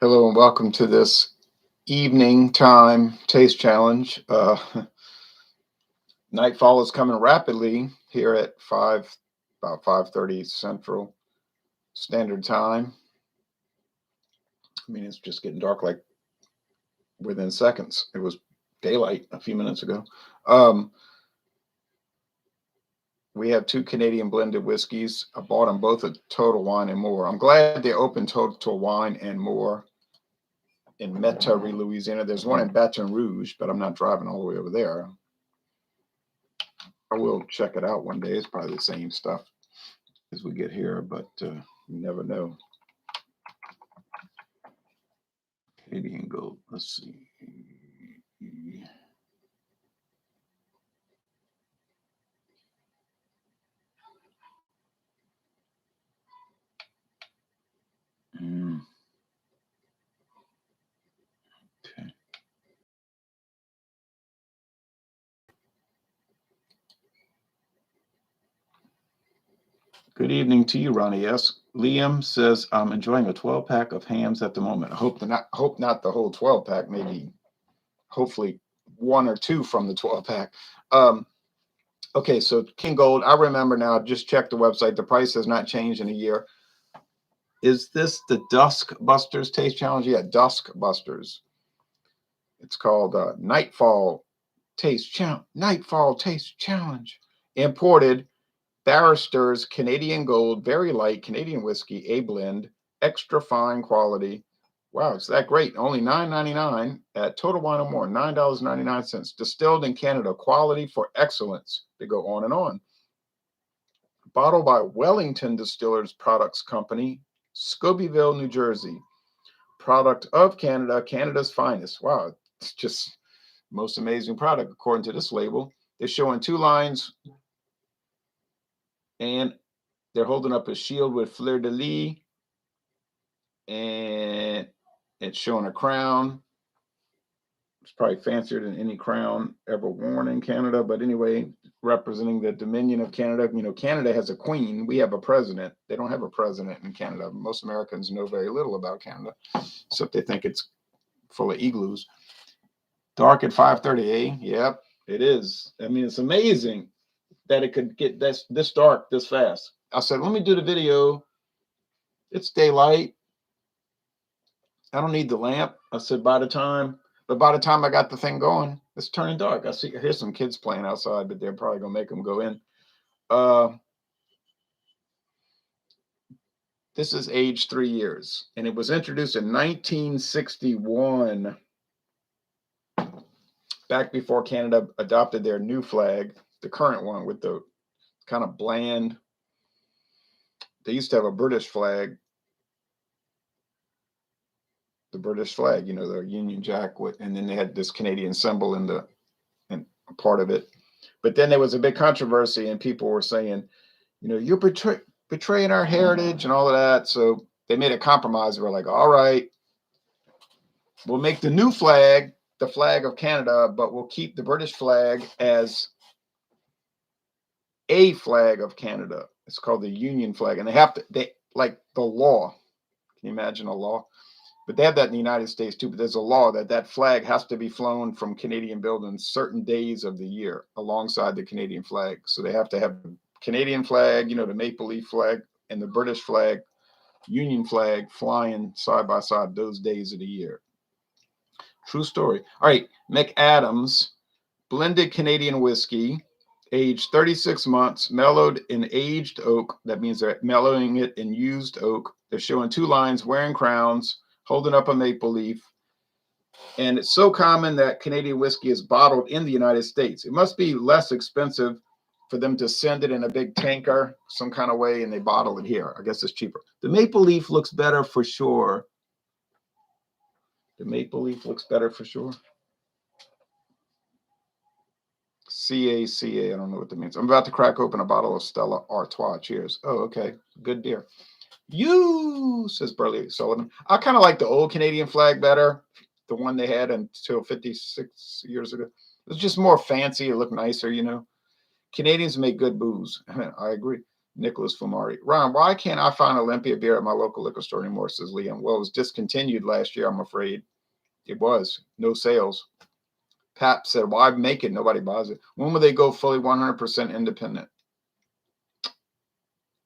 Hello and welcome to this evening time taste challenge. Nightfall is coming rapidly here at about 5:30 Central Standard Time. I mean, it's just getting dark like within seconds. It was daylight a few minutes ago. Um, we have two Canadian blended whiskeys. I bought them both at Total Wine and More. I'm glad they opened Total Wine and More in Metairie, Louisiana. There's one in Baton Rouge, but I'm not driving all the way over there. I will check it out one day. It's probably the same stuff as we get here, but you never know. Canadian gold. Let's see. Okay. Good evening to you, Ronnie S. Liam says I'm enjoying a 12-pack of hams at the moment. I hope not the whole 12-pack. Maybe, hopefully, one or two from the 12-pack. Okay, so King Gold. I remember now. I just checked the website. The price has not changed in a year. Is this the Dusk Busters Taste Challenge? Yeah, Dusk Busters. It's called Nightfall Taste Challenge. Imported Barrister's Canadian Gold, very light Canadian whiskey, a blend, extra fine quality. Wow, it's that great. Only $9.99 at Total Wine or More, $9.99. Distilled in Canada, quality for excellence. They go on and on. Bottled by Wellington Distillers Products Company, Scobeyville, New Jersey. Product of Canada, Canada's finest. Wow, it's just most amazing product according to this label. They're showing two lines and they're holding up a shield with fleur de lis, and it's showing a crown. It's probably fancier than any crown ever worn in Canada, but anyway, representing the Dominion of Canada. You know, Canada has a queen. We have a president. They don't have a president in Canada. Most Americans know very little about Canada, except they think it's full of igloos. Dark at 5:30, eh? Yep, it is. I mean, it's amazing that it could get this dark this fast. I said, let me do the video. It's daylight. I don't need the lamp. I said, by the time I got the thing going, it's turning dark. Here's some kids playing outside, but they're probably gonna make them go in. This is aged 3 years, and it was introduced in 1961, back before Canada adopted their new flag, the current one with the kind of bland. They used to have a British flag. The British flag, you know, the Union Jack, and then they had this Canadian symbol in part of it. But then there was a big controversy, and people were saying, you know, you're betraying our heritage and all of that. So they made a compromise. They were like, all right, we'll make the new flag the flag of Canada, but we'll keep the British flag as a flag of Canada. It's called the Union flag, and they like the law. Can you imagine a law? But they have that in the United States too. But there's a law that flag has to be flown from Canadian buildings certain days of the year alongside the Canadian flag. So they have to have the Canadian flag, you know, the maple leaf flag, and the British flag, Union flag, flying side by side those days of the year. True story. All right, McAdams, blended Canadian whiskey, aged 36 months, mellowed in aged oak. That means they're mellowing it in used oak. They're showing two lines, wearing crowns, holding up a maple leaf. And it's so common that Canadian whiskey is bottled in the United States. It must be less expensive for them to send it in a big tanker some kind of way, and they bottle it here. I guess it's cheaper. The maple leaf looks better for sure. The maple leaf looks better for sure. CACA, I don't know what that means. I'm about to crack open a bottle of Stella Artois. Cheers. Oh, okay. Good beer. You, says Burley Sullivan. I kind of like the old Canadian flag better, the one they had until 56 years ago. It was just more fancy. It looked nicer, you know. Canadians make good booze. I agree. Nicholas Fumari. Ron, why can't I find Olympia beer at my local liquor store anymore, says Liam. Well, it was discontinued last year, I'm afraid. It was. No sales. Pat said, why make it? Nobody buys it. When will they go fully 100% independent?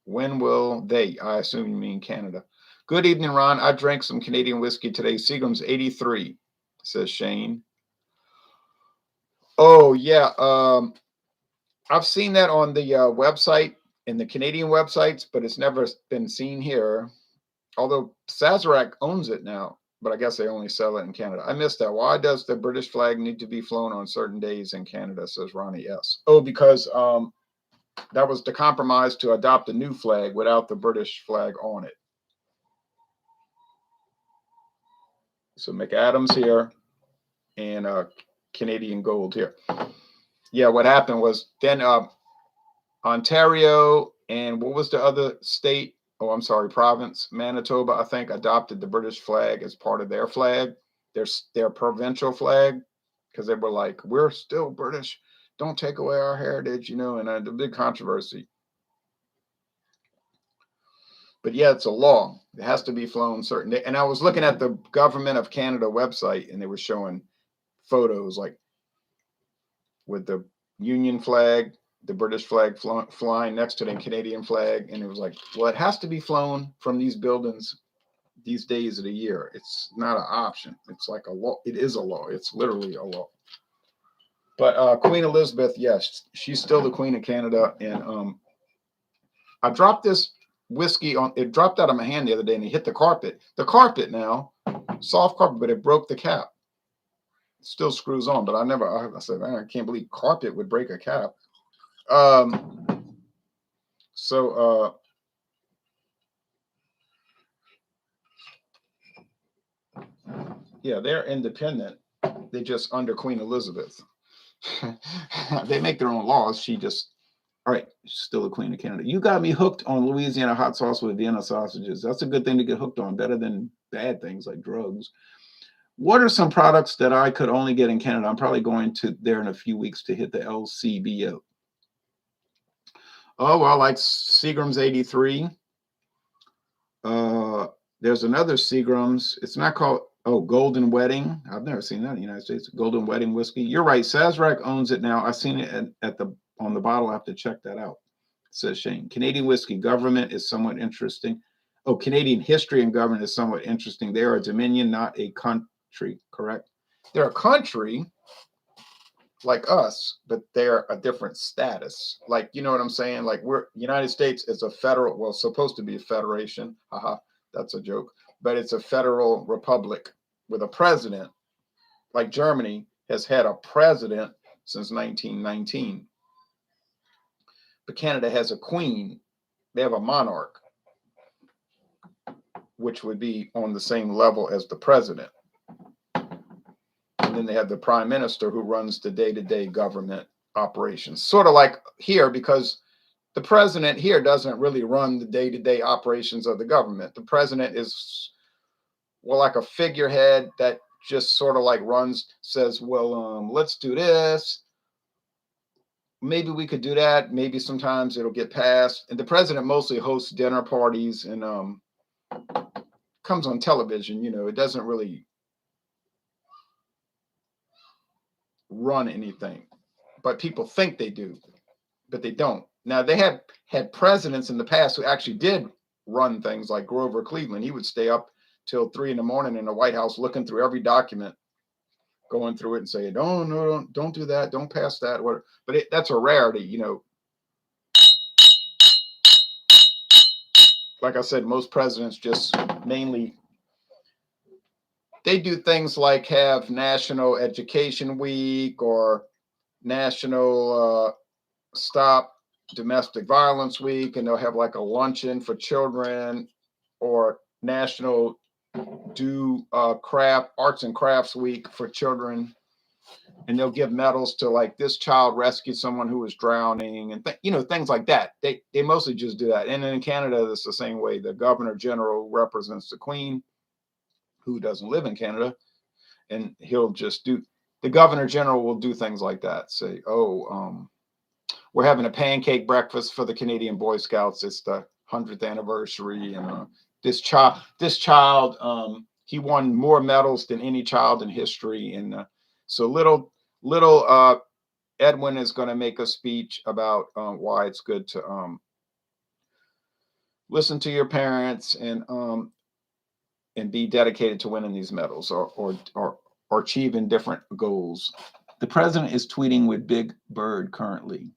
When will they? I assume you mean Canada. Good evening, Ron. I drank some Canadian whiskey today. Seagram's 83, says Shane. Oh, yeah. I've seen that on the website, in the Canadian websites, but it's never been seen here. Although Sazerac owns it now, but I guess they only sell it in Canada. I missed that. Why does the British flag need to be flown on certain days in Canada, says Ronnie S. Oh, because that was the compromise to adopt a new flag without the British flag on it. So McAdams here and Canadian gold here. Yeah, what happened was then Ontario and what was the other state? Oh, I'm sorry, province, Manitoba, I think, adopted the British flag as part of their flag, their provincial flag, because they were like, we're still British. Don't take away our heritage, you know, and the big controversy. But yeah, it's a law. It has to be flown certain day. And I was looking at the Government of Canada website, and they were showing photos like with the Union flag, the British flag flying next to the Canadian flag. And it was like, well, it has to be flown from these buildings these days of the year. It's not an option. It's like a law. It is a law. It's literally a law. But Queen Elizabeth, yes, she's still the Queen of Canada. And I dropped this whiskey on, it dropped out of my hand the other day and it hit the carpet. The carpet now, soft carpet, but it broke the cap. It still screws on, but I said, man, I can't believe carpet would break a cap. Yeah, they're independent. They just under Queen Elizabeth. They make their own laws. She just, all right, still the Queen of Canada. You got me hooked on Louisiana hot sauce with Vienna sausages. That's a good thing to get hooked on, better than bad things like drugs. What are some products that I could only get in Canada? I'm probably going to there in a few weeks to hit the LCBO. Oh, well, like Seagram's 83. There's another Seagram's. It's not called, Golden Wedding. I've never seen that in the United States. Golden Wedding whiskey. You're right. Sazerac owns it now. I've seen it on the bottle. I have to check that out, says Shane. Canadian whiskey government is somewhat interesting. Oh, Canadian history and government is somewhat interesting. They are a dominion, not a country, correct? They're a country like us, but they're a different status. Like, you know what I'm saying? Like United States is a federal, well, supposed to be a federation. Haha, that's a joke. But it's a federal republic with a president. Like Germany has had a president since 1919. But Canada has a queen. They have a monarch, which would be on the same level as the president. And then they have the prime minister who runs the day-to-day government operations. Sort of like here, because the president here doesn't really run the day-to-day operations of the government. The president is, well, like a figurehead that just sort of like says, well, let's do this. Maybe we could do that. Maybe sometimes it'll get passed. And the president mostly hosts dinner parties and comes on television. You know, it doesn't really run anything, but people think they do, but they don't. Now, they had presidents in the past who actually did run things, like Grover Cleveland. He would stay up till 3 a.m. in the White House looking through every document, going through it and saying, oh, no, don't do that. Don't pass that. But that's a rarity, you know. Like I said, most presidents just mainly, they do things like have National Education Week or National Stop Domestic Violence Week, and they'll have like a luncheon for children, or National Arts and Crafts Week for children, and they'll give medals to like this child rescued someone who was drowning, and things like that. They mostly just do that. And in Canada, it's the same way. The Governor General represents the Queen, who doesn't live in Canada, and the Governor General will do things like that. Say, we're having a pancake breakfast for the Canadian Boy Scouts. It's the 100th anniversary, and this child, he won more medals than any child in history. And so little Edwin is going to make a speech about why it's good to listen to your parents and be dedicated to winning these medals or achieving different goals. The president is tweeting with Big Bird currently.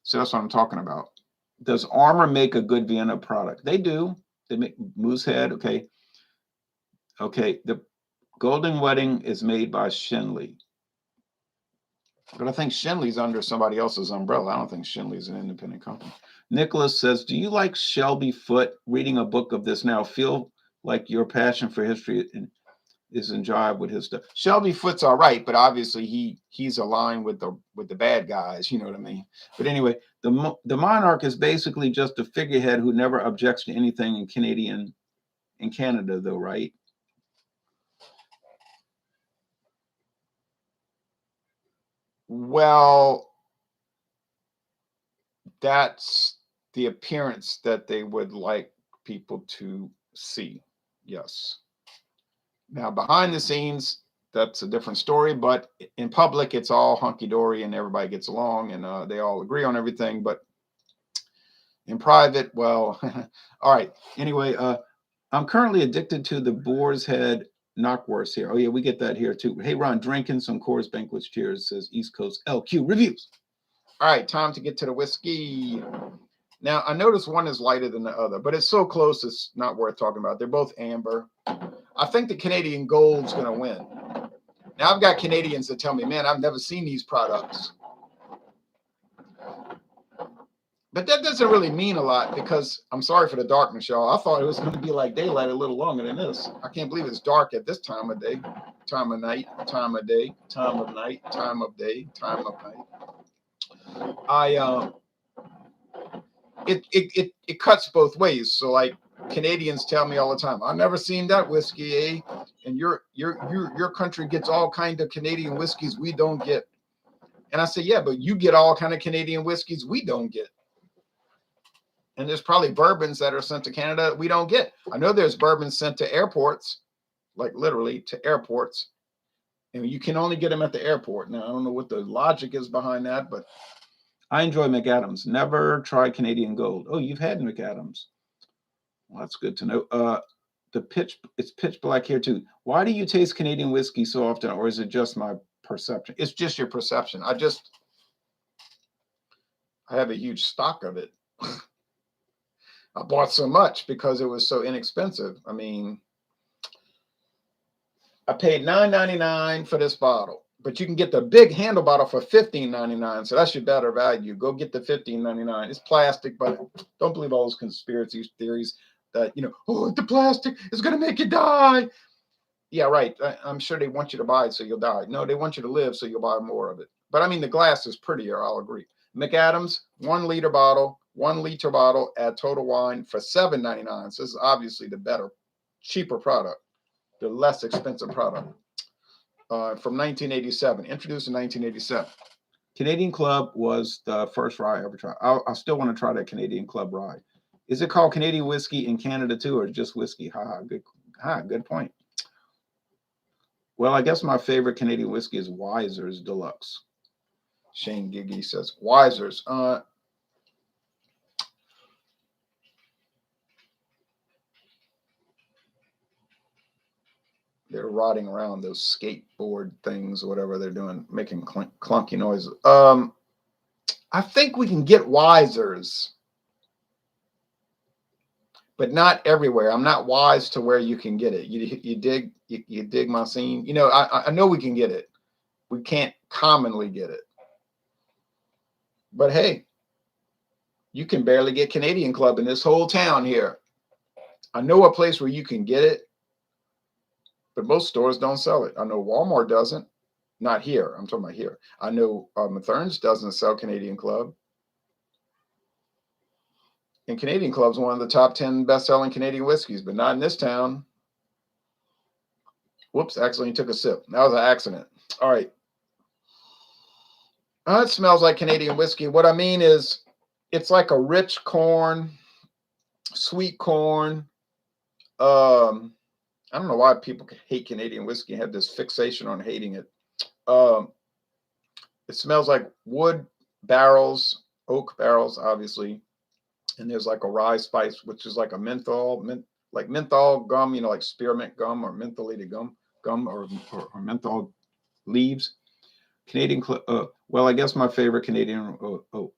So that's what I'm talking about. Does Armour make a good Vienna product? They do. They make Moosehead. Okay. The Golden Wedding is made by Shenley. But I think Shenley's under somebody else's umbrella. I don't think Shenley's an independent company. Nicholas says, do you like Shelby Foote? Reading a book of this now, feel like your passion for history is in jive with his stuff. Shelby Foote's all right, but obviously he's aligned with the bad guys. You know what I mean? But anyway, the monarch is basically just a figurehead who never objects to anything in Canada, though, right? Well, that's the appearance that they would like people to see. Yes. Now, behind the scenes, that's a different story, but in public, it's all hunky-dory and everybody gets along and they all agree on everything. But in private, well, all right. Anyway, I'm currently addicted to the Boar's Head knockwurst here. Oh, yeah, we get that here too. Hey, Ron, drinking some Coors Banquets. Cheers, says East Coast LQ Reviews. All right, time to get to the whiskey. Now, I noticed one is lighter than the other, but it's so close, it's not worth talking about. They're both amber. I think the Canadian Gold's going to win. Now, I've got Canadians that tell me, man, I've never seen these products. But that doesn't really mean a lot because I'm sorry for the darkness, y'all. I thought it was going to be like daylight a little longer than this. I can't believe it's dark at this time of day, time of night, time of day, time of night, time of day, time of night. It cuts both ways. So like Canadians tell me all the time, I've never seen that whiskey, eh? And your country gets all kinds of Canadian whiskeys we don't get. And I say, yeah, but you get all kind of Canadian whiskeys we don't get. And there's probably bourbons that are sent to Canada we don't get. I know there's bourbons sent to airports, like literally to airports, and you can only get them at the airport. Now, I don't know what the logic is behind that, but I enjoy McAdams. Never tried Canadian Gold. Oh, you've had McAdams. Well, that's good to know. It's pitch black here too. Why do you taste Canadian whiskey so often, or is it just my perception? It's just your perception. I have a huge stock of it. I bought so much because it was so inexpensive. I mean, I paid $9.99 for this bottle, but you can get the big handle bottle for $15.99. So that's your better value. Go get the $15.99. It's plastic, but don't believe all those conspiracy theories that, oh, the plastic is going to make you die. Yeah, right. I'm sure they want you to buy it so you'll die. No, they want you to live so you'll buy more of it. But I mean, the glass is prettier, I'll agree. McAdams, 1 liter bottle, 1 liter bottle at Total Wine for $7.99. So this is obviously the better, cheaper product, the less expensive product. From 1987, introduced in 1987. Canadian Club was the first rye I ever tried. I still want to try that Canadian Club rye. Is it called Canadian whiskey in Canada too, or just whiskey? Good point. Well, I guess my favorite Canadian whiskey is Wiser's Deluxe. Shane Giggy says Wiser's. They're rotting around those skateboard things, or whatever they're doing, making clunky noises. I think we can get Wiser's, but not everywhere. I'm not wise to where you can get it. You dig my scene. I know we can get it. We can't commonly get it. But hey, you can barely get Canadian Club in this whole town here. I know a place where you can get it, but most stores don't sell it. I know Walmart doesn't. Not here. I'm talking about here. I know Mathern's doesn't sell Canadian Club. And Canadian Club's one of the top 10 best-selling Canadian whiskeys, but not in this town. Whoops, accidentally took a sip. That was an accident. All right. It smells like Canadian whiskey. What I mean is, it's like a rich corn, sweet corn. I don't know why people hate Canadian whiskey and have this fixation on hating it. Um, it smells like wood barrels, oak barrels, obviously. And there's like a rye spice, which is like a like menthol gum, like spearmint gum or mentholated gum or menthol leaves. Well, I guess my favorite Canadian.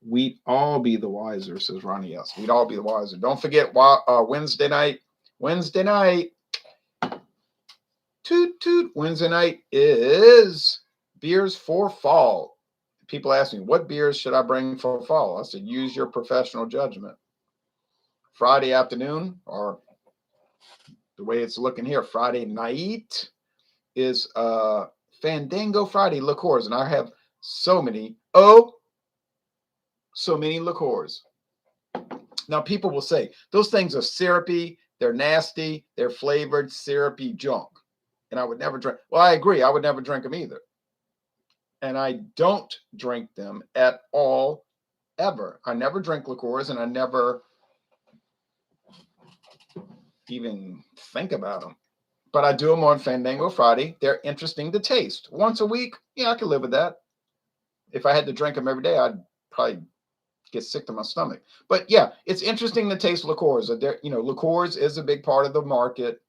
We'd all be the wiser, says Ronnie S. We'd all be the wiser. Don't forget Wednesday night. Wednesday night. Toot toot. Wednesday night is beers for fall. People ask me, what beers should I bring for fall? I said, use your professional judgment. Friday afternoon, or the way it's looking here, Friday night is Fandango Friday liqueurs, and I have so many liqueurs. Now people will say those things are syrupy, they're nasty, they're flavored syrupy junk, and I would never drink. Well, I agree, I would never drink them either, and I don't drink them at all ever. I never drink liqueurs, and I never even think about them. But I do them on Fandango Friday. They're interesting to taste. Once a week, yeah, I can live with that. If I had to drink them every day, I'd probably get sick to my stomach. But yeah, it's interesting to taste liqueurs. Liqueurs is a big part of the market.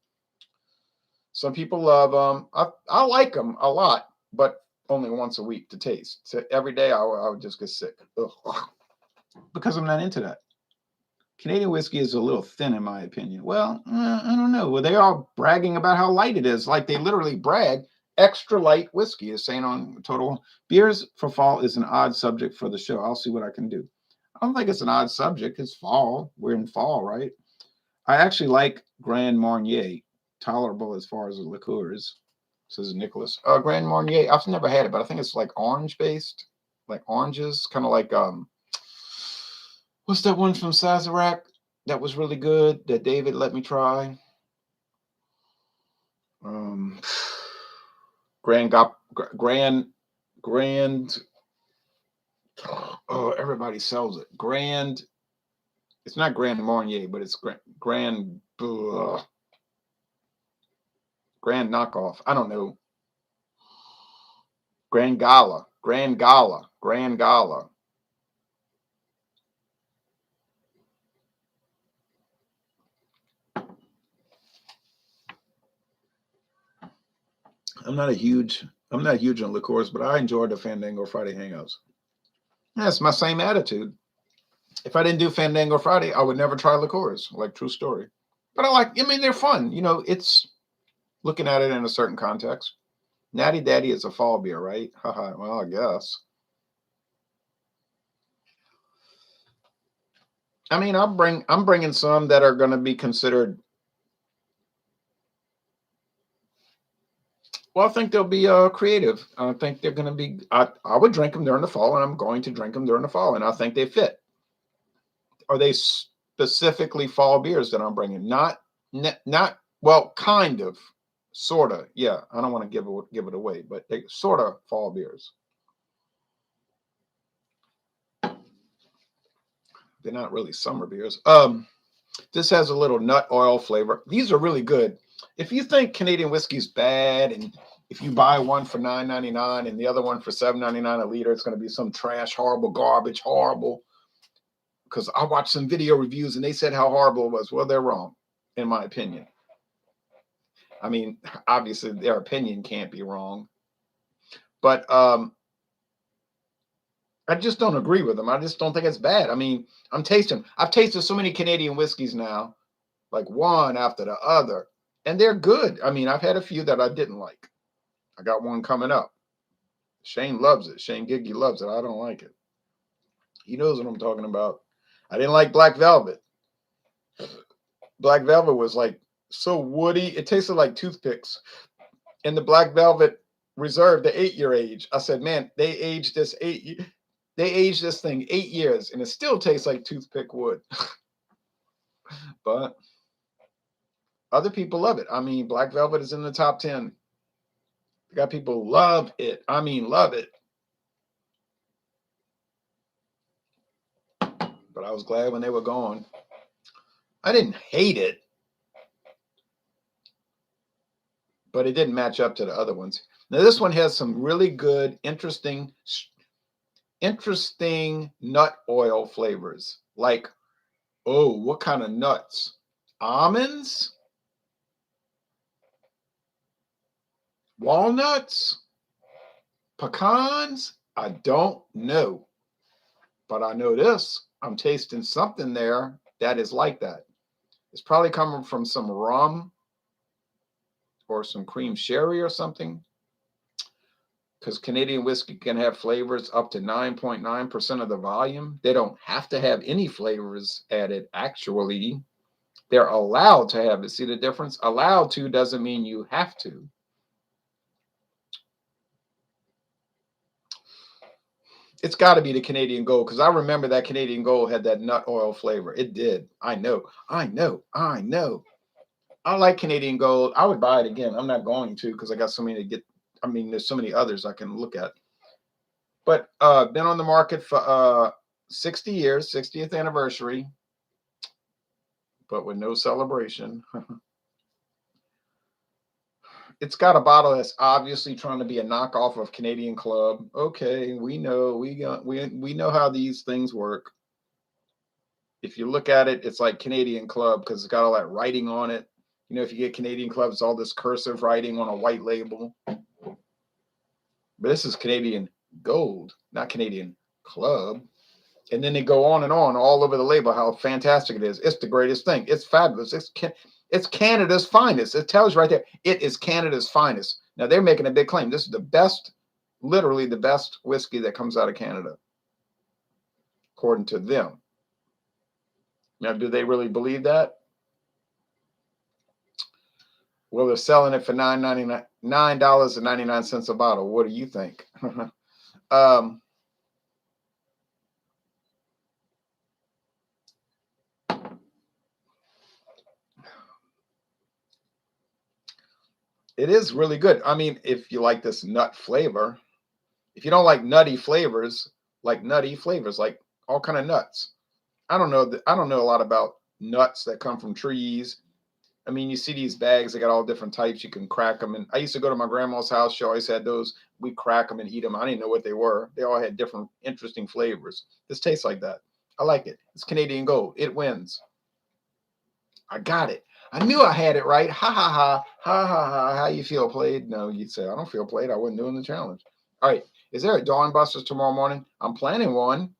Some people love them. I like them a lot, but only once a week to taste. So every day I would just get sick. Ugh. Because I'm not into that. Canadian whiskey is a little thin, in my opinion. Well, I don't know. Well, they're all bragging about how light it is. Like they literally brag. Extra light whiskey is saying on Total. Beers for fall is an odd subject for the show. I'll see what I can do. I don't think it's an odd subject. It's fall. We're in fall, right? I actually like Grand Marnier. Tolerable as far as the liqueurs, says Nicholas. Grand Marnier. I've never had it, but I think it's like orange based, like oranges, kind of like what's that one from Sazerac that was really good that David let me try? Grand. Oh, everybody sells it. Grand. It's not Grand Marnier, but it's Grand knockoff. I don't know. Grand Gala. I'm not huge on liqueurs, but I enjoy the Fandango Friday hangouts. That's my same attitude. If I didn't do Fandango Friday, I would never try liqueurs. Like, true story. But I mean, they're fun. It's looking at it in a certain context. Natty Daddy is a fall beer, right? Haha. Well, I guess. I mean, I'm bringing some that are going to be considered. Well, I think they'll be creative. I think they're going to be. I would drink them during the fall, and I'm going to drink them during the fall, and I think they fit. Are they specifically fall beers that I'm bringing? Not. Well, kind of, sort of. Yeah, I don't want to give it away, but they sort of fall beers. They're not really summer beers. This has a little nut oil flavor. These are really good. If you think Canadian whiskey's bad, and if you buy one for $9.99 and the other one for $7.99 a liter, it's going to be some trash, horrible, garbage, horrible. Because I watched some video reviews and they said how horrible it was. Well, they're wrong, in my opinion. I mean, obviously their opinion can't be wrong, but I just don't agree with them. I just don't think it's bad. I mean, I've tasted so many Canadian whiskeys now, like one after the other, and they're good. I mean, I've had a few that I didn't like. I got one coming up. Shane loves it. Shane Giggy loves it. I don't like it. He knows what I'm talking about. I didn't like Black Velvet. Black Velvet was like so woody. It tasted like toothpicks. And the Black Velvet Reserve, the 8-year age. I said, man, they aged this thing 8 years, and it still tastes like toothpick wood. But other people love it. I mean, Black Velvet is in the top 10. You got people who love it. I mean, love it. But I was glad when they were gone. I didn't hate it, but it didn't match up to the other ones. Now this one has some really good, interesting nut oil flavors. Like, oh, what kind of nuts? Almonds? Walnuts? Pecans? I don't know. But I know this. I'm tasting something there that is like that. It's probably coming from some rum or some cream sherry or something. Because Canadian whiskey can have flavors up to 9.9% of the volume. They don't have to have any flavors added, actually. They're allowed to have it. See the difference? Allowed to doesn't mean you have to. It's got to be the Canadian Gold, because I remember that Canadian Gold had that nut oil flavor. It did. I know. I like Canadian Gold. I would buy it again. I'm not going to, because I got so many to get. I mean, there's so many others I can look at. But been on the market for 60 years, 60th anniversary, but with no celebration. It's got a bottle that's obviously trying to be a knockoff of Canadian Club. Okay, we know we know how these things work. If you look at it, it's like Canadian Club because it's got all that writing on it. You know, if you get Canadian Club, it's all this cursive writing on a white label. But this is Canadian Gold, not Canadian Club. And then they go on and on all over the label how fantastic it is. It's the greatest thing. It's fabulous. It's Canada's finest. It tells you right there. It is Canada's finest. Now, they're making a big claim. This is the best, literally the best whiskey that comes out of Canada, according to them. Now, do they really believe that? Well, they're selling it for $9.99 a bottle. What do you think? It is really good. I mean, if you like this nut flavor, if you don't like nutty flavors, like all kind of nuts. I don't know a lot about nuts that come from trees. I mean, you see these bags, they got all different types. You can crack them. And I used to go to my grandma's house. She always had those. We crack them and eat them. I didn't know what they were. They all had different, interesting flavors. This tastes like that. I like it. It's Canadian Gold. It wins. I got it. I knew I had it right. Ha, ha, ha. Ha, ha, ha. How you feel played? No, you'd say, I don't feel played. I wasn't doing the challenge. All right. Is there a Dawn Busters tomorrow morning? I'm planning one.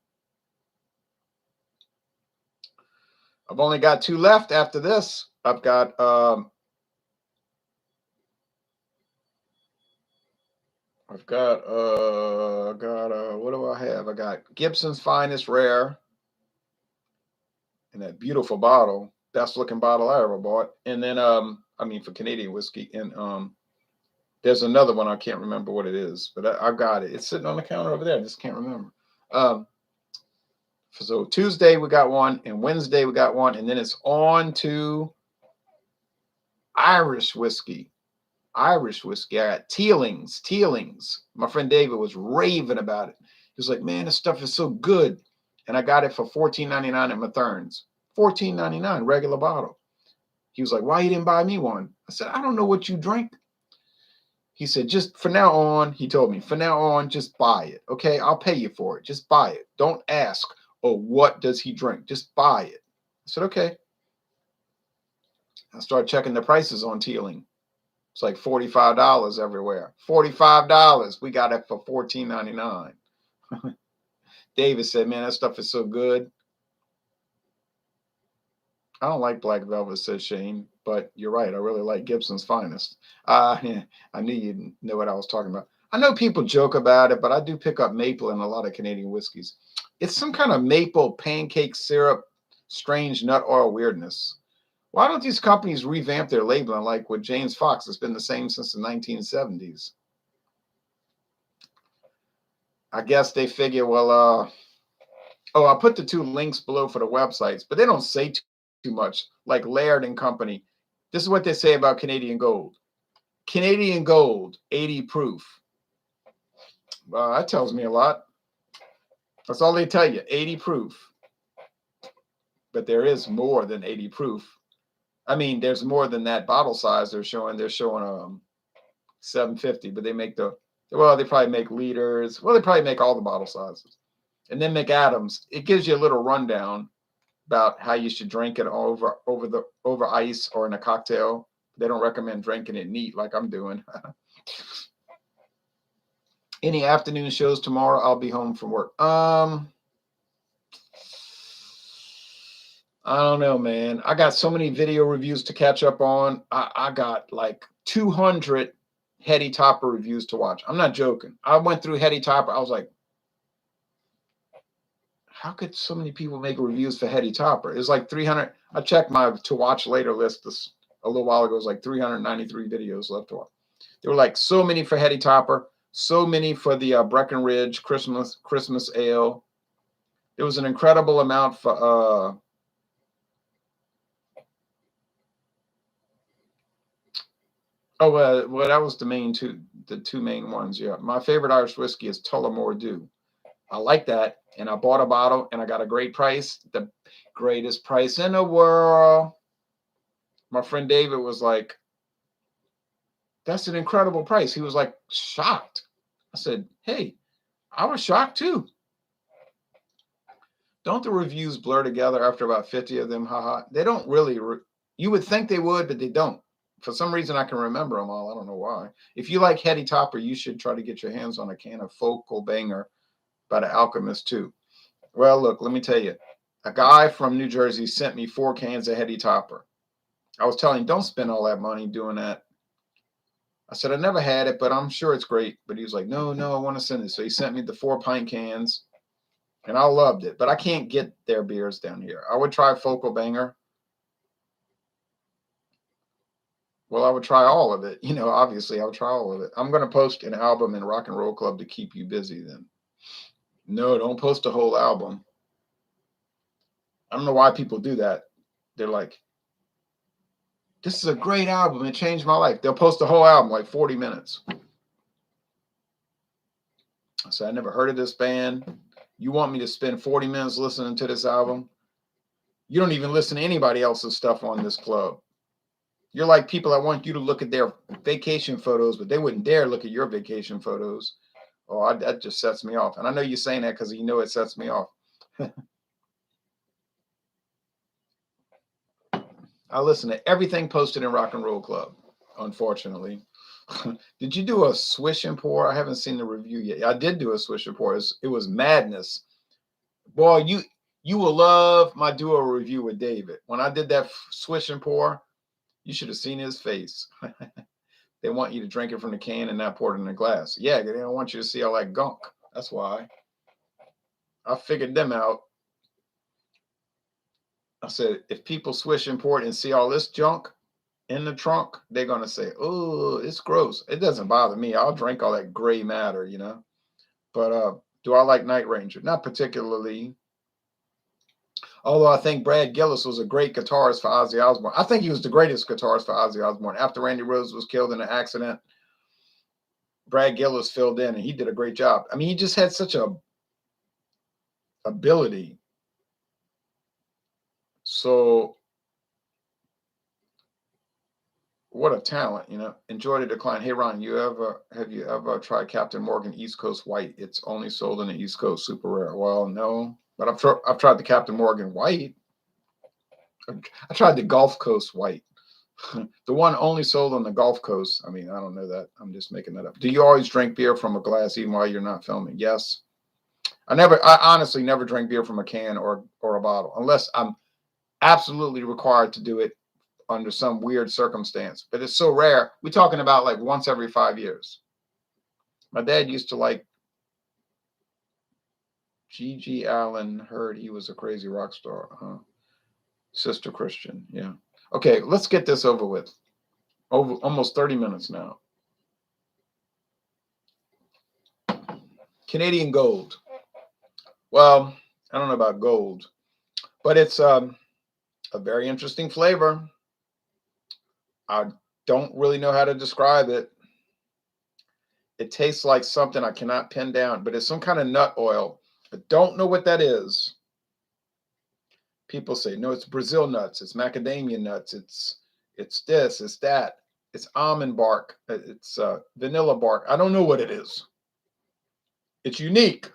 I've only got 2 left after this. I've got what do I have? I got Gibson's Finest Rare in that beautiful bottle, best looking bottle I ever bought. And then I mean for Canadian whiskey. And there's another one, I can't remember what it is, but I've got it. It's sitting on the counter over there. I just can't remember. So Tuesday we got one, and Wednesday we got one, and then it's on to Irish whiskey. I got Teelings. My friend David was raving about it. He was like, man, this stuff is so good. And I got it for $14.99 at Mathern's. $14.99, regular bottle. He was like, why you didn't buy me one? I said, I don't know what you drink. He said, just for now on, he told me, for now on, just buy it. Okay, I'll pay you for it. Just buy it. Don't ask, oh, what does he drink? Just buy it. I said, okay. I started checking the prices on Teeling. It's like $45 everywhere. $45. We got it for $14.99. David said, man, that stuff is so good. I don't like Black Velvet, said Shane, but you're right. I really like Gibson's Finest. I knew you'd know what I was talking about. I know people joke about it, but I do pick up maple in a lot of Canadian whiskeys. It's some kind of maple pancake syrup, strange nut oil weirdness. Why don't these companies revamp their labeling like with James Fox? It's been the same since the 1970s. I guess they figure, well, I'll put the 2 links below for the websites, but they don't say too much, like Laird and Company. This is what they say about Canadian Gold. Canadian Gold, 80 proof. That tells me a lot. That's all they tell you, 80 proof. but there is more than 80 proof. I mean, there's more than that bottle size they're showing. They're showing 750, but they make they probably make liters. Well, they probably make all the bottle sizes. And then McAdams, it gives you a little rundown about how you should drink it over ice or in a cocktail. They don't recommend drinking it neat like I'm doing. Any afternoon shows tomorrow? I'll be home from work. I don't know, man. I got so many video reviews to catch up on. I got like 200 Heady Topper reviews to watch. I'm not joking. I went through Heady Topper. I was like, how could so many people make reviews for Heady Topper? It's like 300. I checked my to watch later list a little while ago. It was like 393 videos left to watch. There were like so many for Heady Topper, so many for the Breckenridge Christmas Ale. There was an incredible amount for well, that was the two main ones. Yeah, my favorite Irish whiskey is Tullamore Dew. I like that, and I bought a bottle, and I got a great price, the greatest price in the world. My friend David was like, "That's an incredible price." He was like shocked. I said, "Hey, I was shocked too." Don't the reviews blur together after about 50 of them? Haha. They don't really. You would think they would, but they don't. For some reason, I can remember them all. I don't know why. If you like Heady Topper, you should try to get your hands on a can of Focal Banger by the Alchemist too. Well, look, let me tell you. A guy from New Jersey sent me 4 cans of Heady Topper. I was telling him, don't spend all that money doing that. I said, I never had it, but I'm sure it's great. But he was like, no, I want to send it. So he sent me the 4-pint cans, and I loved it. But I can't get their beers down here. I would try Focal Banger. Well, I would try all of it. Obviously, I would try all of it. I'm going to post an album in Rock and Roll Club to keep you busy then. No, don't post a whole album. I don't know why people do that. They're like, this is a great album. It changed my life. They'll post the whole album, like 40 minutes. I said, I never heard of this band. You want me to spend 40 minutes listening to this album? You don't even listen to anybody else's stuff on this club. You're like people that want you to look at their vacation photos, but they wouldn't dare look at your vacation photos. Oh, that just sets me off. And I know you're saying that because you know it sets me off. I listen to everything posted in Rock and Roll Club, unfortunately. Did you do a swish and pour? I haven't seen the review yet. I did do a swish and pour. It was madness. Boy, you will love my duo review with David. When I did that swish and pour, you should have seen his face. They want you to drink it from the can and not pour it in a glass. Yeah, they don't want you to see all that gunk. That's why. I figured them out. I said, if people swish and pour it and see all this junk in the trunk, they're going to say, oh, it's gross. It doesn't bother me. I'll drink all that gray matter, But do I like Night Ranger? Not particularly. Although I think Brad Gillis was a great guitarist for Ozzy Osbourne. I think he was the greatest guitarist for Ozzy Osbourne. After Randy Rhoads was killed in an accident, Brad Gillis filled in, and he did a great job. I mean, he just had such a ability. So what a talent, Enjoy the decline. Hey, Ron, have you ever tried Captain Morgan East Coast White? It's only sold in the East Coast, super rare. Well, no, but I've tried the Captain Morgan White. I tried the Gulf Coast White. The one only sold on the Gulf Coast. I mean, I don't know that. I'm just making that up. Do you always drink beer from a glass even while you're not filming? Yes. I honestly never drink beer from a can or a bottle unless I'm absolutely required to do it under some weird circumstance. But it's so rare. We're talking about like once every 5 years. My dad used to like G.G. Allen. Heard he was a crazy rock star. Sister Christian. Yeah. Okay, let's get this over with. Over almost 30 minutes now. Canadian Gold. Well, I don't know about gold, but it's a very interesting flavor. I don't really know how to describe it. It tastes like something I cannot pin down, but it's some kind of nut oil. I don't know what that is. People say, no, it's Brazil nuts, it's macadamia nuts, it's this, it's that, it's almond bark, it's vanilla bark. I don't know what it is. It's unique.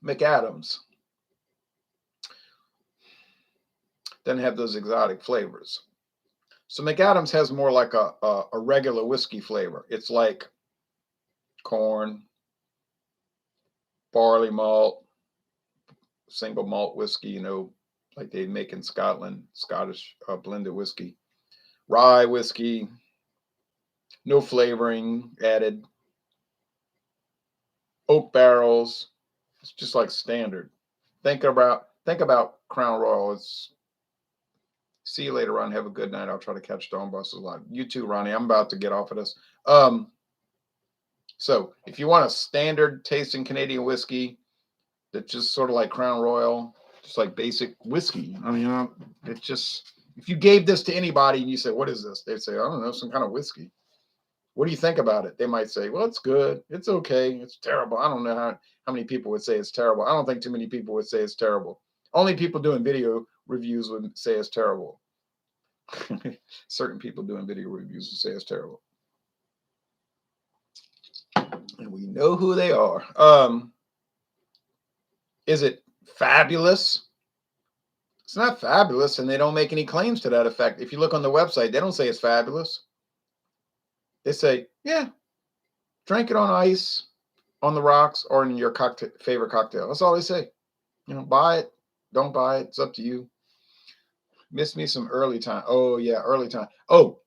McAdams doesn't have those exotic flavors. So McAdams has more like a regular whiskey flavor. It's like corn, barley malt, single malt whiskey, you know, like they make in Scotland, Scottish blended whiskey, rye whiskey, no flavoring added, oak barrels. It's just like standard. Think about Crown Royal. It's see you later on. Have a good night. I'll try to catch Dawn buses live. You too, Ronnie. I'm about to get off of this. So if you want a standard tasting Canadian whiskey that's just sort of like Crown Royal, just like basic whiskey. I mean, it's just, if you gave this to anybody and you say, what is this? They'd say, I don't know, some kind of whiskey. What do you think about it? They might say, well, it's good. It's okay. It's terrible. I don't know how many people would say it's terrible. I don't think too many people would say it's terrible. Only people doing video reviews would say it's terrible. Certain people doing video reviews would say it's terrible. And we know who they are. Is it fabulous? It's not fabulous, and they don't make any claims to that effect. If you look on the website, they don't say it's fabulous. They say, yeah, drink it on ice, on the rocks, or in your favorite cocktail. That's all they say. You know, buy it, don't buy it. It's up to you. Miss me some early time. Oh, yeah, early time. Oh,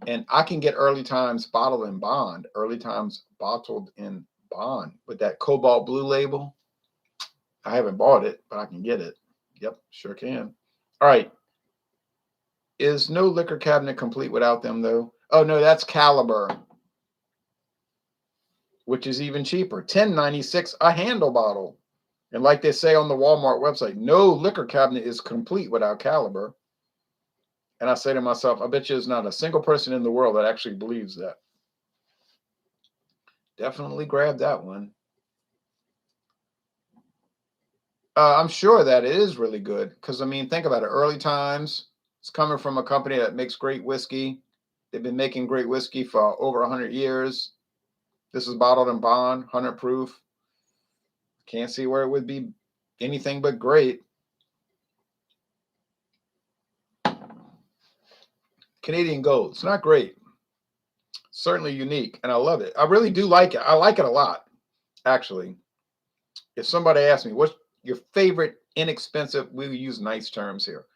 and I can get early times bottled in bond. Early times bottled in bond with that cobalt blue label. I haven't bought it, but I can get it. Yep, sure can. All right. Is no liquor cabinet complete without them, though? Oh, no, that's Caliber, which is even cheaper. $10.96 a handle bottle. And like they say on the Walmart website, no liquor cabinet is complete without Caliber. And I say to myself, I bet you there's not a single person in the world that actually believes that. Definitely grab that one. I'm sure that it is really good because, I mean, think about it. Early times, it's coming from a company that makes great whiskey. They've been making great whiskey for over 100 years. This is bottled in bond, 100 proof. Can't see where it would be anything but great. Canadian Gold. It's not great. Certainly unique, and I love it. I really do like it. I like it a lot, actually. If somebody asks me, what's your favorite inexpensive, we use nice terms here.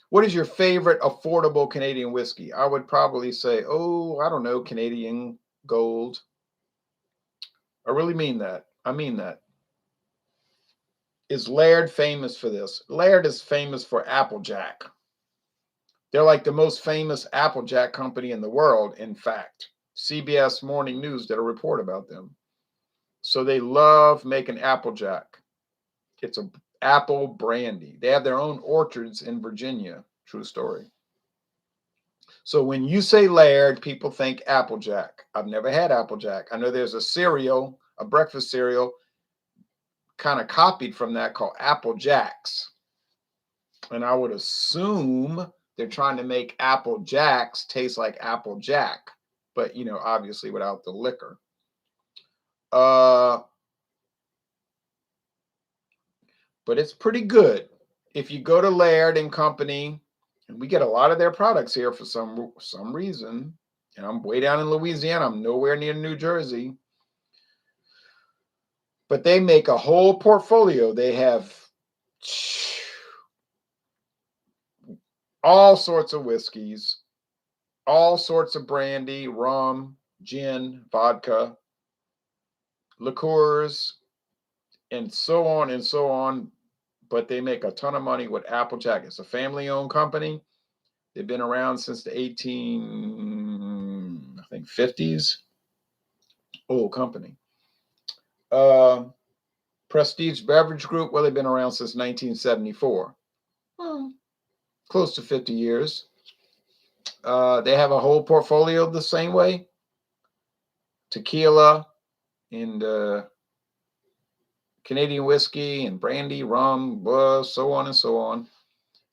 What is your favorite affordable Canadian whiskey? I would probably say, oh, I don't know, Canadian Gold. I really mean that. I mean that. Is Laird famous for this? Laird is famous for Applejack. They're like the most famous Applejack company in the world, in fact. CBS Morning News did a report about them. So they love making Applejack. It's an apple brandy. They have their own orchards in Virginia. True story. So when you say Laird, people think Applejack. I've never had Applejack. I know there's a cereal, a breakfast cereal, kind of copied from that called Apple Jacks. And I would assume they're trying to make Apple Jacks taste like Applejack, but, you know, obviously without the liquor. But it's pretty good. If you go to Laird and Company, and we get a lot of their products here for some reason, and I'm way down in Louisiana, I'm nowhere near New Jersey, but they make a whole portfolio. They have all sorts of whiskeys, all sorts of brandy, rum, gin, vodka, liqueurs, and so on and so on. But they make a ton of money with Applejack. It's a family-owned company. They've been around since the 50s. Old company. Prestige Beverage Group, well, they've been around since 1974. Close to 50 years. They have a whole portfolio the same way. tequila and Canadian whiskey and brandy, rum, so on and so on.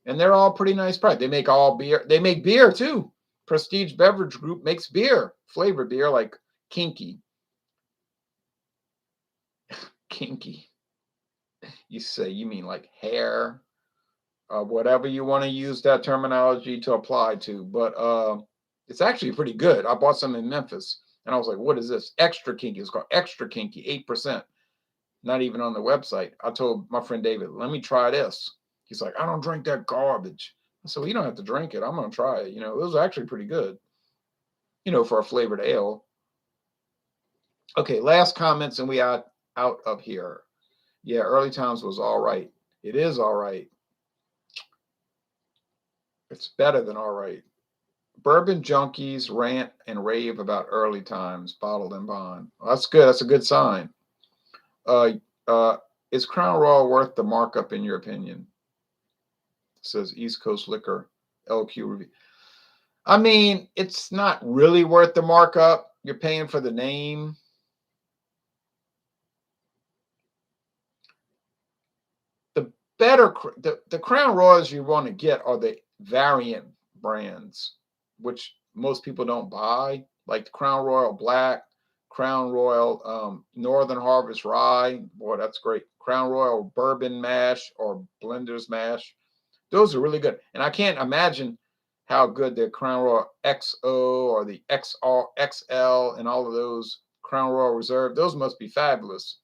And they're all pretty nice price. They make all beer. They make beer too. Prestige Beverage Group makes beer, flavored beer like Kinky. Kinky. You say, you mean like hair, whatever you want to use that terminology to apply to. But it's actually pretty good. I bought some in Memphis and I was like, what is this? Extra Kinky. It's called Extra Kinky, 8%. Not even on the website. I told my friend David, let me try this. He's like, I don't drink that garbage. I said, well, you don't have to drink it. I'm going to try it. You know, it was actually pretty good, you know, for a flavored ale. Okay, last comments and we are out of here. Yeah, Early Times was all right. It is all right. It's better than all right. Bourbon junkies rant and rave about Early Times, bottled and bond. Well, that's good. That's a good sign. Is Crown Royal worth the markup in your opinion? It says East Coast Liquor LQ review. I mean, it's not really worth the markup. You're paying for the name. The better, the Crown Royals you want to get are the variant brands, which most people don't buy, like the Crown Royal Black, Crown Royal Northern Harvest Rye. Boy, that's great. Crown Royal Bourbon Mash or Blender's Mash. Those are really good. And I can't imagine how good the Crown Royal XO or the XR, XL and all of those Crown Royal Reserve, those must be fabulous.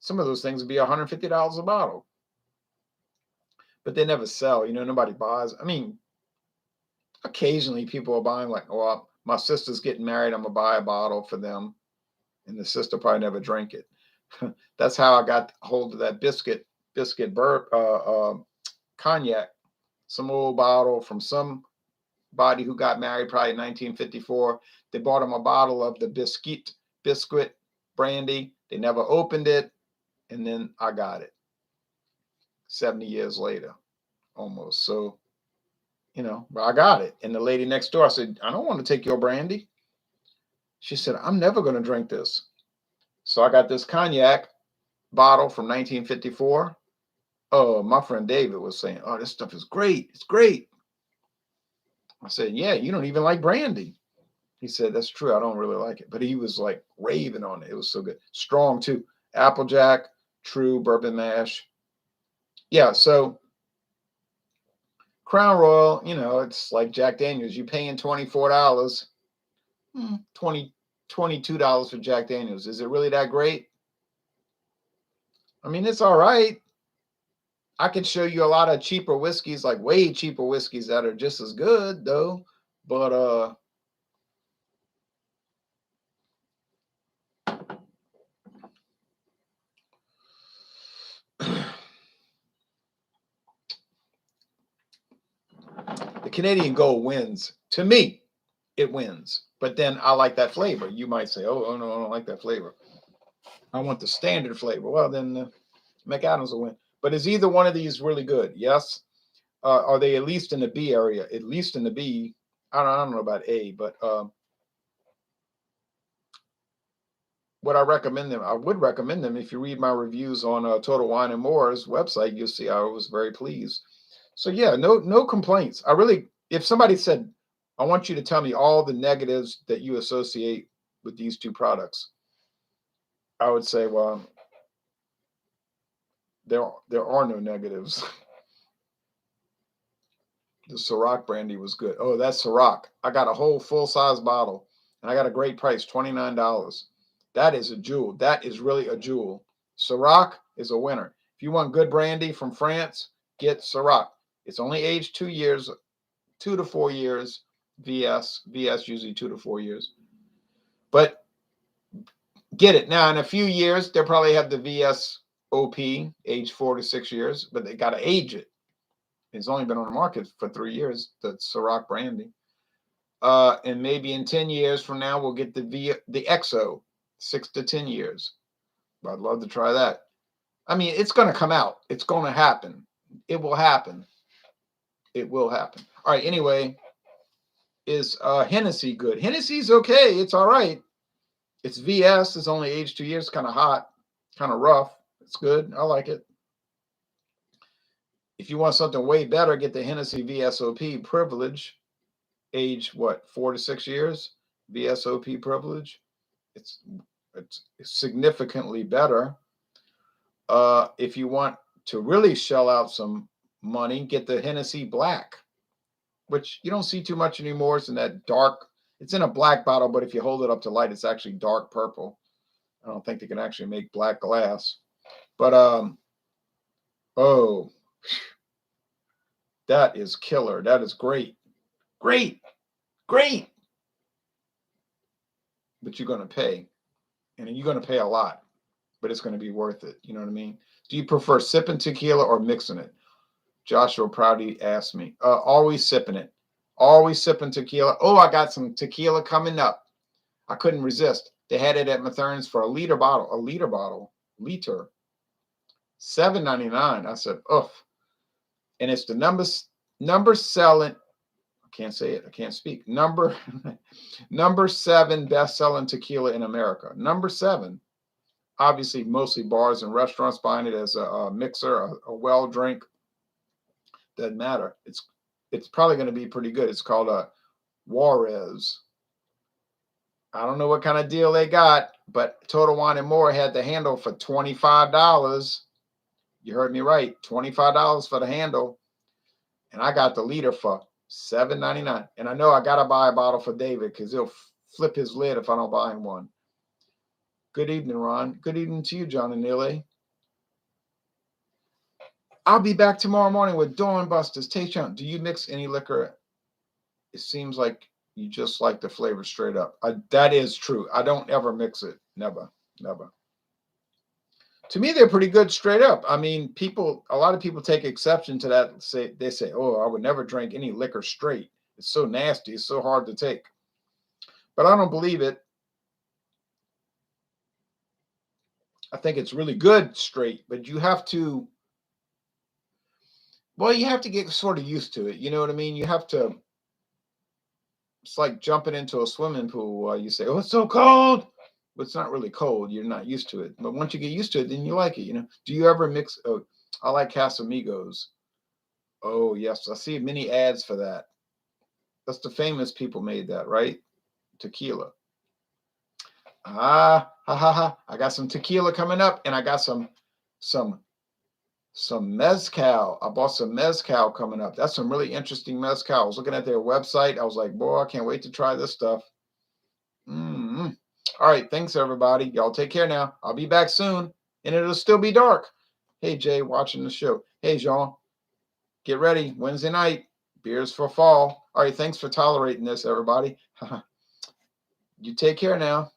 Some of those things would be $150 a bottle. But they never sell. You know, nobody buys. I mean, occasionally people are buying like, oh, my sister's getting married. I'm going to buy a bottle for them. And the sister probably never drank it. That's how I got hold of that biscuit cognac. Some old bottle from somebody who got married probably in 1954. They bought him a bottle of the biscuit brandy. They never opened it. And then I got it 70 years later, almost. So, you know, I got it. And the lady next door, I said, I don't want to take your brandy. She said, I'm never going to drink this. So I got this cognac bottle from 1954. Oh, my friend David was saying, oh, this stuff is great. It's great. I said, yeah, you don't even like brandy. He said, that's true. I don't really like it. But he was like raving on it. It was so good. Strong too. Applejack, True, Bourbon Mash. Yeah, so Crown Royal, you know, it's like Jack Daniels. You're paying $24, $22 for Jack Daniels. Is it really that great? I mean, it's all right. I can show you a lot of cheaper whiskeys, like way cheaper whiskeys that are just as good though. But the Canadian Gold wins. To me, it wins. But then I like that flavor. You might say, oh no, I don't like that flavor. I want the standard flavor. Well, then McAdams will win. But is either one of these really good? Yes. Are they at least in the B area? At least in the B. I don't know about A, but would I recommend them? I would recommend them. If you read my reviews on Total Wine and More's website, you'll see I was very pleased. So yeah, no complaints. I really, if somebody said, I want you to tell me all the negatives that you associate with these two products, I would say, well, there are no negatives. The Ciroc brandy was good. Oh, that's Ciroc. I got a whole full-size bottle, and I got a great price, $29. That is a jewel. That is really a jewel. Ciroc is a winner. If you want good brandy from France, get Ciroc. It's only aged 2 years, 2 to 4 years. VS usually 2 to 4 years. But get it. Now, in a few years, they'll probably have the VSOP, age 4 to 6 years, but they got to age it. It's only been on the market for 3 years, the Ciroc brandy. And maybe in 10 years from now, we'll get the XO, 6 to 10 years. But I'd love to try that. I mean, it's going to come out. It's going to happen. It will happen. It will happen. All right. Anyway, is Hennessy good? Hennessy's okay. It's all right. It's VS. It's only aged 2 years. Kind of hot, kind of rough. It's good. I like it. If you want something way better, get the Hennessy VSOP Privilege. Age what? 4 to 6 years. VSOP Privilege. It's significantly better. If you want to really shell out some money, get the Hennessy Black, which you don't see too much anymore. It's in that dark. It's in a black bottle, but if you hold it up to light, it's actually dark purple. I don't think they can actually make black glass. But oh, that is killer. That is great. Great. Great. But you're going to pay. And you're going to pay a lot. But it's going to be worth it. You know what I mean? Do you prefer sipping tequila or mixing it? Joshua Prouty asked me. Always sipping it. Always sipping tequila. Oh, I got some tequila coming up. I couldn't resist. They had it at Mathern's for a liter bottle. Liter. $7.99. I said, ugh. And it's the number selling. I can't say it. I can't speak. Number 7 best-selling tequila in America. Number 7. Obviously, mostly bars and restaurants buying it as a mixer, a well drink. Doesn't matter. It's probably going to be pretty good. It's called a Juarez. I don't know what kind of deal they got, but Total Wine and More had the handle for $25. You heard me right. $25 for the handle. And I got the liter for $7.99. And I know I got to buy a bottle for David because he'll flip his lid if I don't buy him one. Good evening, Ron. Good evening to you, John and Neely. I'll be back tomorrow morning with Dawn Busters. Tayshaun, do you mix any liquor? It seems like you just like the flavor straight up. That is true. I don't ever mix it. Never. To me, they're pretty good straight up. I mean, a lot of people take exception to that. They say, oh, I would never drink any liquor straight. It's so nasty. It's so hard to take. But I don't believe it. I think it's really good straight, but you have to get sort of used to it. You know what I mean? It's like jumping into a swimming pool. You say, oh, it's so cold. But it's not really cold. You're not used to it. But once you get used to it, then you like it, you know. Do you ever mix? Oh, I like Casamigos. Oh, yes. I see many ads for that. That's the famous people made that, right? Tequila. I got some tequila coming up, and I got some mezcal. I bought some mezcal coming up. That's some really interesting mezcal. I was looking at their website. I was like, boy, I can't wait to try this stuff. All right. Thanks, everybody. Y'all take care now. I'll be back soon, and it'll still be dark. Hey, Jay, watching the show. Hey, Jean, get ready. Wednesday night, beers for fall. All right. Thanks for tolerating this, everybody. You take care now.